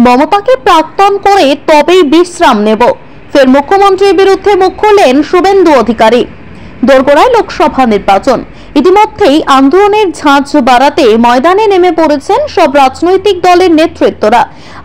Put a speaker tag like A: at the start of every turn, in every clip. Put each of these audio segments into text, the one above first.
A: মমতাকে প্রাক্তন করে তবেই বিশ্রাম নেব। ফের মুখ্যমন্ত্রীর বিরুদ্ধে মুখ খুললেন শুভেন্দু অধিকারী। দোরগোড়ায় লোকসভা নির্বাচন, ইতিমধ্যেই আন্দোলনের ঝাঁঝ বাড়াতে ময়দানে নেমে পড়েছেন সব রাজনৈতিক দলের নেতৃত্বরা।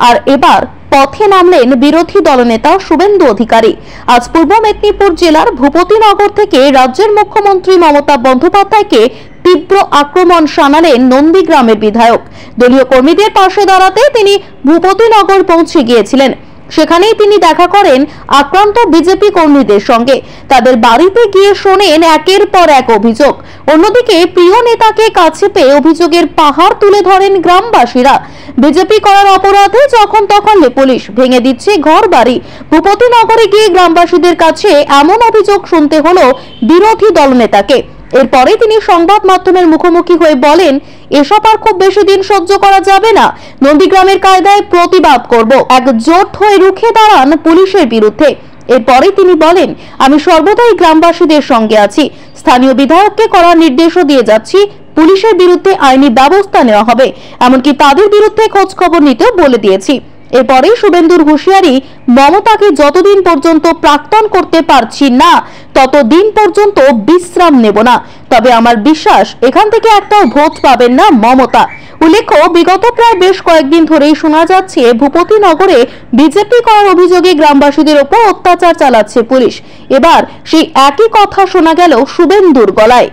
A: আর এবার পথে নামলেন বিরোধী দলনেতা শুভেন্দু অধিকারী। আজ পূর্ব মেদিনীপুর জেলার ভূপতিনগর থেকে রাজ্যের মুখ্যমন্ত্রী মমতা বন্দ্যোপাধ্যায়কে তীব্র আক্রমণ শানালেন নন্দীগ্রামের বিধায়ক। দলীয় কর্মীদের পাশে দাঁড়াতে তিনি ভূপতিনগর পৌঁছে গিয়েছিলেন। সেখানেই তিনি দেখা করেন আক্রান্ত বিজেপি কর্মীদের সঙ্গে। তাদের বাড়িতে গিয়ে শোনেন একের পর এক অভিযোগ। অন্যদিকে প্রিয় নেতাকে কাছে পেয়ে অভিযোগের পাহাড় তুলে ধরেন গ্রামবাসীরা। বিজেপি করার অপরাধে যখন তখন পুলিশ ভেঙে দিচ্ছে ঘর বাড়ি। ভূপতিনগরে গিয়ে গ্রামবাসীদের কাছে এমন অভিযোগ শুনতে হলো বিরোধী দলনেতাকে। এরপরে তিনি সংবাদ মাধ্যমের মুখোমুখি হয়ে বলেন, এসব আর খুব বেশি দিন সহ্য করা যাবে না। নন্দীগ্রামের কায়দায় প্রতিবাদ করব। একজোট হয়ে রুখে দাঁড়ান পুলিশের বিরুদ্ধে। এরপরে তিনি বলেন, আমি সর্বদাই গ্রামবাসীদের সঙ্গে আছি। স্থানীয় বিধায়ককে করার নির্দেশও দিয়ে যাচ্ছি। পুলিশের বিরুদ্ধে আইনি ব্যবস্থা নেওয়া হবে, এমনকি তাদের বিরুদ্ধে খোঁজ খবর নিতেও বলে দিয়েছি। এরপরে শুভেন্দুর হুঁশিয়ারি, মমতাকে যতদিন পর্যন্ত প্রাক্তন করতে পারছি না ততদিন পর্যন্ত বিশ্রাম নেব না। তবে আমার বিশ্বাস এখান থেকে একটাও ভোট পাবেন না মমতা। উল্লেখ্য, বিগত প্রায় বেশ কয়েকদিন ধরেই শোনা যাচ্ছে ভূপতিনগরে বিজেপি করার অভিযোগে গ্রামবাসীদের ওপর অত্যাচার চালাচ্ছে পুলিশ। এবার সেই একই কথা শোনা গেল শুভেন্দুর গলায়।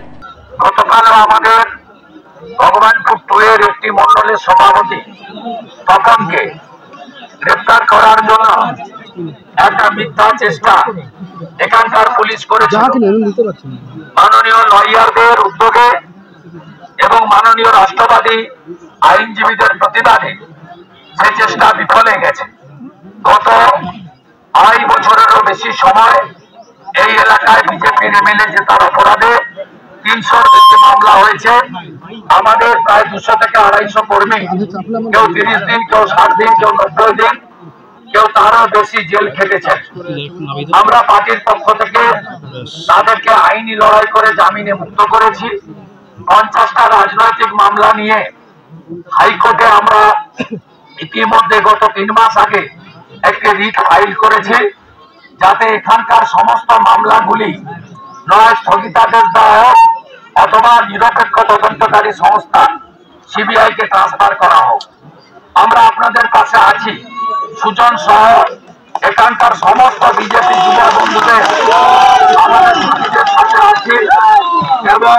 B: গতকাল আমাদের ভগবানপুর টুয়ের একটি মন্ডলের সভাপতি তপনকে গ্রেফতার করার জন্য একটা মিথ্যা চেষ্টা এখানকার পুলিশ করেছে। মাননীয় লয়ারদের উদ্যোগে এবং মাননীয় রাষ্ট্রবাদী আইনজীবীদের প্রতিবাদে সে চেষ্টা বিফলে গেছে। গত 2.5 বছরেরও বেশি সময় এই এলাকায় বিজেপির এমএলএ জেতার অপরাধে 300-র বেশি মামলা হয়েছে। আমাদের প্রায় 200 থেকে 250 কর্মী, কেউ 30 দিন, কেউ 60 দিন, কেউ 90 দিন, কেউ তারও বেশি জেল খেটেছে। আমরা পার্টির পক্ষ থেকে তাদেরকে আইনি লড়াই করে জামিনে মুক্ত করেছি। 50টা রাজনৈতিক মামলা নিয়ে হাইকোর্টে আমরা ইতিমধ্যে গত 3 মাস আগে একটি রিট ফাইল করেছি, যাতে এখানকার সমস্ত মামলাগুলি নয় স্থগিতাদেশ দেওয়া হোক অথবা নিরপেক্ষ তদন্তকারী সংস্থা সিবিআই কে ট্রান্সফার করা হোক। আমরা আপনাদের কাছে আছি। সুজন সহ এখানকার সমস্ত বিজেপি যুবা বন্ধুদের আমাদের সাথীদের সাথে আছি এবং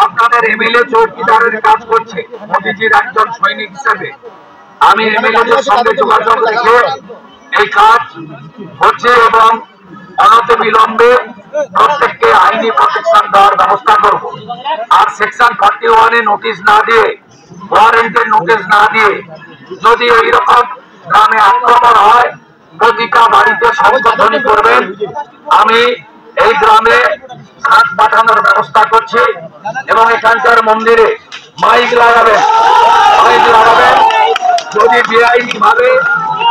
B: আপনাদের এমএলএ চৌকিদারের কাজ করছে মোদিজির একজন সৈনিক হিসেবে। আমি এমএলএদের সঙ্গে যোগাযোগ রেখে এই কাজ হচ্ছে এবং অনতিবিলম্বে প্রত্যেককে আইনি প্রোটেকশন দেওয়ার ব্যবস্থা করব। আর সেকশন 41-এ নোটিশ না দিয়ে, ওয়ারেন্টের নোটিশ না দিয়ে যদি এইরকম গ্রামে আক্রমণ হয়, প্রতিটা বাড়িতে শব্দধ্বনি করবেন। আমি এই গ্রামে হাত পাঠানোর ব্যবস্থা করছি এবং এখানকার মন্দিরে মাইক লাগাবেন। যদি বেআইনি ভাবে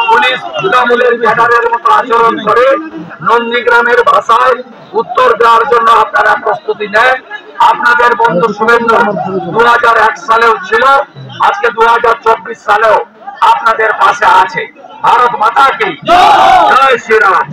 B: পুলিশ তৃণমূলের ক্যাডারের মতো আচরণ করে নন্দীগ্রামের ভাষায় উত্তর দেওয়ার জন্য আপনারা প্রস্তুতি নেন। আপনাদের বন্ধু শুভেন্দু 2001 সালেও ছিল, আজকে 2024 সালেও আপনাদের পাশে আছে। ভারত মাতা কি জয় শ্রীরাম।